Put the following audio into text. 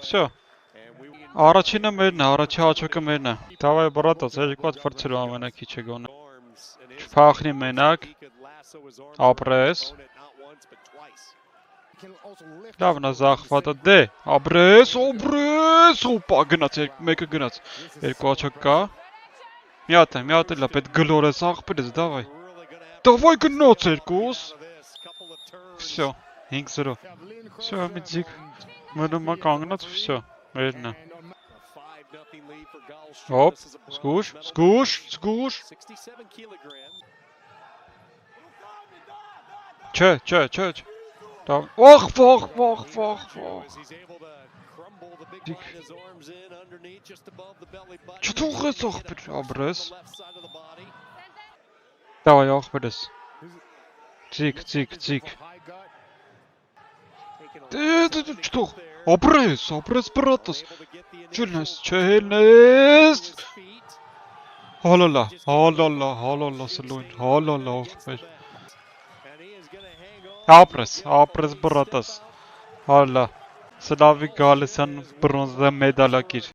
Всё. Առաջինը մերն է, առաջի հաճոկը մերն է։ Դավայ բրատոց, երկու հատ վրցրու ամենակիչը գոնե։ Չփախնի մենակ։ Ապրես։ Լավ նա զախվատը դե, ապրես, օպա գնաց, մեկը գնաց։ Երկու հաճոկ կա։ Մի հատ էլ է, պետք գլորես աղբերես, դավայ։ Դավայ գնաց երկուս։ Всё, 5-0։ Всё, մի ձիգ։ Մնում է կանգնած, всё, մերն է։ Հոպ, զգուշ։ Չէ։ Ախ։ Չթողեց աղբեր, ապրես։ Դավայ աղբերես։ Ձիգ։ Չթող, ապրես բրատոս։ Չհելնես։ Հալալա, սլույն, հալալա աղբեր։ Ապրես բրատոս։ Հալա, Սլավիկ Գալեսյան բրոնզե մեդալակիր։